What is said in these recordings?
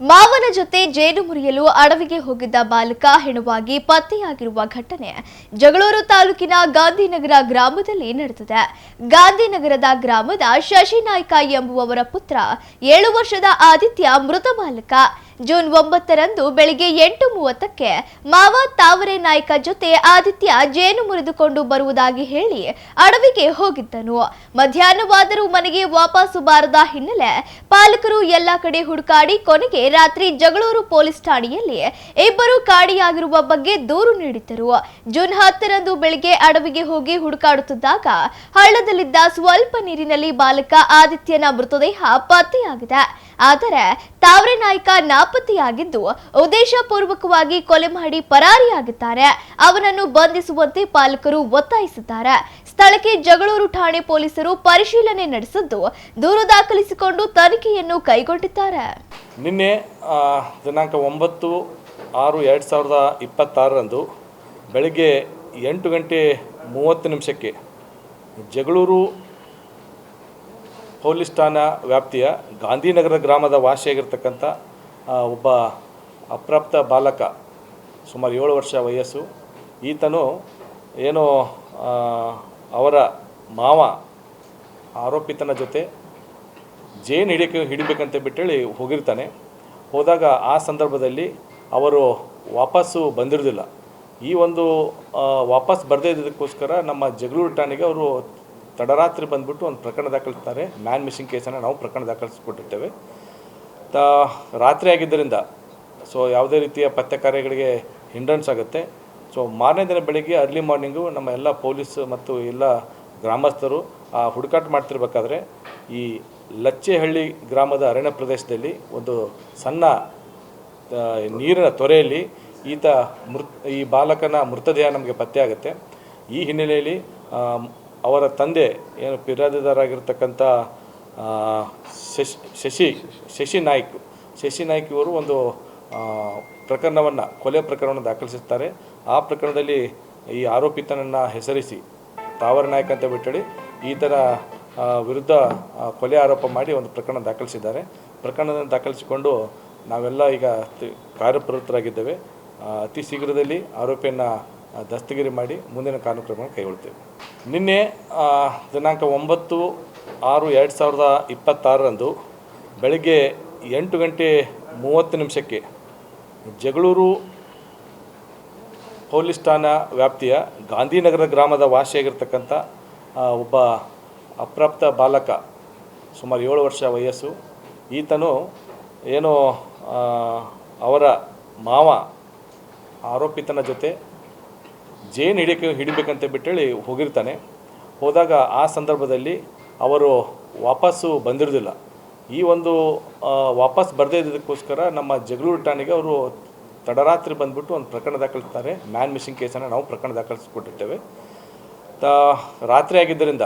ಮಾವನ ಜೊತೆ ಜೇನು ಮುರಿಯಲು ಅಡವಿಗೆ ಹೋಗಿದ್ದ ಬಾಲಕ ಹೆಣವಾಗಿ ಪತ್ತೆಯಾಗಿರುವ ಘಟನೆ ಜಗಳೂರು ತಾಲೂಕಿನ ಗಾಂಧಿನಗರ ಗ್ರಾಮದಲ್ಲಿ ನಡೆದಿದೆ. ಗಾಂಧಿನಗರದ ಗ್ರಾಮದ ಶಶಿನಾಯ್ಕ ಎಂಬುವವರ ಪುತ್ರ 7 ವರ್ಷದ ಆದಿತ್ಯ ಮೃತ ಬಾಲಕ. ಜೂನ್ 9ರಂದು ಬೆಳಿಗ್ಗೆ 8:30ಕ್ಕೆ ಮಾವ ತಾವರೆ ನಾಯ್ಕ ಜೊತೆ ಆದಿತ್ಯ ಜೇನು ಮುರಿದುಕೊಂಡು ಬರುವುದಾಗಿ ಹೇಳಿ ಅಡವಿಗೆ ಹೋಗಿದ್ದನು. ಮಧ್ಯಾಹ್ನವಾದರೂ ಮನೆಗೆ ವಾಪಸ್ಸು ಬಾರದ ಹಿನ್ನೆಲೆ ಪಾಲಕರು ಎಲ್ಲಾ ಕಡೆ ಹುಡುಕಾಡಿ ಕೊನೆಗೆ ರಾತ್ರಿ ಜಗಳೂರು ಪೊಲೀಸ್ ಠಾಣೆಯಲ್ಲಿ ಇಬ್ಬರು ಕಾಣೆಯಾಗಿರುವ ಬಗ್ಗೆ ದೂರು ನೀಡಿದ್ದರು. ಜೂನ್ 10ರಂದು ಬೆಳಿಗ್ಗೆ ಅಡವಿಗೆ ಹೋಗಿ ಹುಡುಕಾಡುತ್ತಿದ್ದಾಗ ಹಳ್ಳದಲ್ಲಿದ್ದ ಸ್ವಲ್ಪ ನೀರಿನಲ್ಲಿ ಬಾಲಕ ಆದಿತ್ಯನ ಮೃತದೇಹ ಪತ್ತೆಯಾಗಿದೆ. ಆದರೆ ತಾವರೆ ನಾಯ್ಕ ನಾಪತ್ತೆಯಾಗಿದ್ದು ಉದ್ದೇಶಪೂರ್ವಕವಾಗಿ ಕೊಲೆ ಮಾಡಿ ಪರಾರಿಯಾಗಿದ್ದಾರೆ. ಅವನನ್ನು ಬಂಧಿಸುವಂತೆ ಪಾಲಕರು ಒತ್ತಾಯಿಸಿದ್ದಾರೆ. ಸ್ಥಳಕ್ಕೆ ಜಗಳೂರು ಠಾಣೆ ಪೊಲೀಸರು ಪರಿಶೀಲನೆ ನಡೆಸಿದ್ದು ದೂರು ದಾಖಲಿಸಿಕೊಂಡು ತನಿಖೆಯನ್ನು ಕೈಗೊಂಡಿದ್ದಾರೆ. ನಿನ್ನೆ ದಿನಾಂಕ 9/6/2026ರಂದು ಬೆಳಗ್ಗೆ 8:30 ಜಗಳೂರು ಪೊಲೀಸ್ ಠಾಣಾ ವ್ಯಾಪ್ತಿಯ ಗಾಂಧಿನಗರ ಗ್ರಾಮದ ವಾಸಿಯಾಗಿರ್ತಕ್ಕಂಥ ಒಬ್ಬ ಅಪ್ರಾಪ್ತ ಬಾಲಕ, ಸುಮಾರು 7 ವರ್ಷ ವಯಸ್ಸು. ಈತನು ಏನೋ ಅವರ ಮಾವ ಆರೋಪಿತನ ಜೊತೆ ಜೇನು ಹಿಡಿಬೇಕಂತ ಬಿಟ್ಟೇಳಿ ಹೋಗಿರ್ತಾನೆ. ಹೋದಾಗ ಆ ಸಂದರ್ಭದಲ್ಲಿ ಅವರು ವಾಪಸ್ಸು ಬಂದಿರೋದಿಲ್ಲ. ಈ ಒಂದು ವಾಪಸ್ ಬರದೇ ಇದ್ದಕ್ಕೋಸ್ಕರ ನಮ್ಮ ಜಗಳೂರು ಠಾಣೆಗೆ ಅವರು ತಡರಾತ್ರಿ ಬಂದುಬಿಟ್ಟು ಒಂದು ಪ್ರಕರಣ ದಾಖಲಿಸ್ತಾರೆ. ಮ್ಯಾನ್ ಮಿಸ್ಸಿಂಗ್ ಕೇಸನ್ನು ನಾವು ಪ್ರಕರಣ ದಾಖಲಿಸಿಕೊಟ್ಟಿರ್ತೇವೆ. ರಾತ್ರಿ ಆಗಿದ್ದರಿಂದ ಯಾವುದೇ ರೀತಿಯ ಪತ್ತೆ ಕಾರ್ಯಗಳಿಗೆ ಹಿಂಡ್ರನ್ಸ್ ಆಗುತ್ತೆ. ಮಾರನೇ ದಿನ ಬೆಳಗ್ಗೆ ಅರ್ಲಿ ಮಾರ್ನಿಂಗು ನಮ್ಮ ಎಲ್ಲ ಪೊಲೀಸ್ ಮತ್ತು ಎಲ್ಲ ಗ್ರಾಮಸ್ಥರು ಹುಡುಕಾಟ ಮಾಡ್ತಿರ್ಬೇಕಾದ್ರೆ ಈ ಲಚ್ಚೆಹಳ್ಳಿ ಗ್ರಾಮದ ಅರಣ್ಯ ಪ್ರದೇಶದಲ್ಲಿ ಒಂದು ಸಣ್ಣ ನೀರಿನ ತೊರೆಯಲ್ಲಿ ಈ ಬಾಲಕನ ಮೃತದೇಹ ನಮಗೆ ಪತ್ತೆಯಾಗುತ್ತೆ. ಈ ಹಿನ್ನೆಲೆಯಲ್ಲಿ ಅವರ ತಂದೆ ಏನು ಪಿರಾದಿದಾರಾಗಿರ್ತಕ್ಕಂಥ ಶಶಿ ನಾಯ್ಕ ಇವರು ಒಂದು ಕೊಲೆ ಪ್ರಕರಣವನ್ನು ದಾಖಲಿಸುತ್ತಾರೆ. ಆ ಪ್ರಕರಣದಲ್ಲಿ ಈ ಆರೋಪಿತನನ್ನು ಹೆಸರಿಸಿ ತಾವರೆ ನಾಯ್ಕ ಅಂತ ಬಿಟ್ಟೇಳಿ ಈತನ ವಿರುದ್ಧ ಕೊಲೆ ಆರೋಪ ಮಾಡಿ ಒಂದು ಪ್ರಕರಣ ದಾಖಲಿಸಿದ್ದಾರೆ. ಪ್ರಕರಣವನ್ನು ದಾಖಲಿಸಿಕೊಂಡು ನಾವೆಲ್ಲ ಈಗ ಕಾರ್ಯಪ್ರವೃತ್ತರಾಗಿದ್ದೇವೆ. ಅತಿ ಶೀಘ್ರದಲ್ಲಿ ಆರೋಪಿಯನ್ನು ದಸ್ತಗಿರಿ ಮಾಡಿ ಮುಂದಿನ ಕಾನೂನು ಕ್ರಮವನ್ನು ಕೈಗೊಳ್ತೇವೆ. ನಿನ್ನೆ ದಿನಾಂಕ 9/6/2026ರಂದು ಬೆಳಗ್ಗೆ 8:30 ಜಗಳೂರು ಪೊಲೀಸ್ ಠಾಣಾ ವ್ಯಾಪ್ತಿಯ ಗಾಂಧಿನಗರ ಗ್ರಾಮದ ವಾಸಿಯಾಗಿರ್ತಕ್ಕಂಥ ಒಬ್ಬ ಅಪ್ರಾಪ್ತ ಬಾಲಕ, ಸುಮಾರು 7 ವರ್ಷ ವಯಸ್ಸು. ಈತನು ಏನೋ ಅವರ ಮಾವ ಆರೋಪಿತನ ಜೊತೆ ಜೇನು ಹಿಡಿಬೇಕಂತ ಬಿಟ್ಟೇಳಿ ಹೋಗಿರ್ತಾನೆ. ಹೋದಾಗ ಆ ಸಂದರ್ಭದಲ್ಲಿ ಅವರು ವಾಪಸ್ಸು ಬಂದಿರೋದಿಲ್ಲ. ಈ ಒಂದು ವಾಪಸ್ ಬರದೇ ಇದ್ದಕ್ಕೋಸ್ಕರ ನಮ್ಮ ಜಗಳೂರು ಠಾಣೆಗೆ ಅವರು ತಡರಾತ್ರಿ ಬಂದುಬಿಟ್ಟು ಒಂದು ಪ್ರಕರಣ ದಾಖಲಿಸ್ತಾರೆ. ಮ್ಯಾನ್ ಮಿಸ್ಸಿಂಗ್ ಕೇಸನ್ನು ನಾವು ಪ್ರಕರಣ ದಾಖಲಿಸಿಕೊಟ್ಟಿರ್ತೇವೆ. ರಾತ್ರಿ ಆಗಿದ್ದರಿಂದ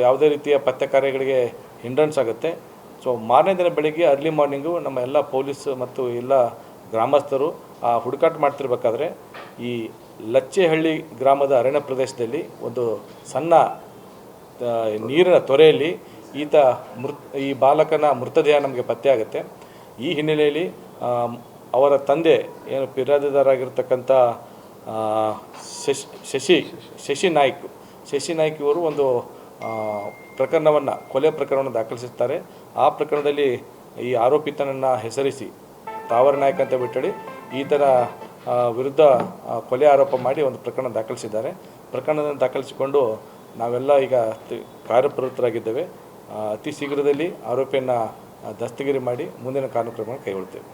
ಯಾವುದೇ ರೀತಿಯ ಪತ್ತೆ ಕಾರ್ಯಗಳಿಗೆ ಹಿಂಡ್ರನ್ಸ್ ಆಗುತ್ತೆ. ಮಾರನೇ ದಿನ ಬೆಳಗ್ಗೆ ಅರ್ಲಿ ಮಾರ್ನಿಂಗು ನಮ್ಮ ಎಲ್ಲ ಪೊಲೀಸ್ ಮತ್ತು ಎಲ್ಲ ಗ್ರಾಮಸ್ಥರು ಹುಡುಕಾಟ ಮಾಡ್ತಿರ್ಬೇಕಾದ್ರೆ ಈ ಲಚ್ಚೆಹಳ್ಳಿ ಗ್ರಾಮದ ಅರಣ್ಯ ಪ್ರದೇಶದಲ್ಲಿ ಒಂದು ಸಣ್ಣ ನೀರಿನ ತೊರೆಯಲ್ಲಿ ಈ ಬಾಲಕನ ಮೃತದೇಹ ನಮಗೆ ಪತ್ತೆಯಾಗುತ್ತೆ. ಈ ಹಿನ್ನೆಲೆಯಲ್ಲಿ ಅವರ ತಂದೆ ಏನು ಪಿರಾದಿದಾರಾಗಿರ್ತಕ್ಕಂಥ ಶಶಿ ನಾಯ್ಕ ಇವರು ಒಂದು ಕೊಲೆ ಪ್ರಕರಣವನ್ನು ದಾಖಲಿಸುತ್ತಾರೆ. ಆ ಪ್ರಕರಣದಲ್ಲಿ ಈ ಆರೋಪಿತನನ್ನು ಹೆಸರಿಸಿ ತಾವರೆ ನಾಯ್ಕ ಅಂತ ಬಿಟ್ಟೇಳಿ ಈತನ ವಿರುದ್ಧ ಕೊಲೆ ಆರೋಪ ಮಾಡಿ ಒಂದು ಪ್ರಕರಣ ದಾಖಲಿಸಿದ್ದಾರೆ. ಪ್ರಕರಣವನ್ನು ದಾಖಲಿಸಿಕೊಂಡು ನಾವೆಲ್ಲ ಈಗ ಕಾರ್ಯಪ್ರವೃತ್ತರಾಗಿದ್ದೇವೆ. ಅತಿ ಶೀಘ್ರದಲ್ಲಿ ಆರೋಪಿಯನ್ನು ದಸ್ತಗಿರಿ ಮಾಡಿ ಮುಂದಿನ ಕಾನೂನು ಕ್ರಮವನ್ನು ಕೈಗೊಳ್ತೇವೆ.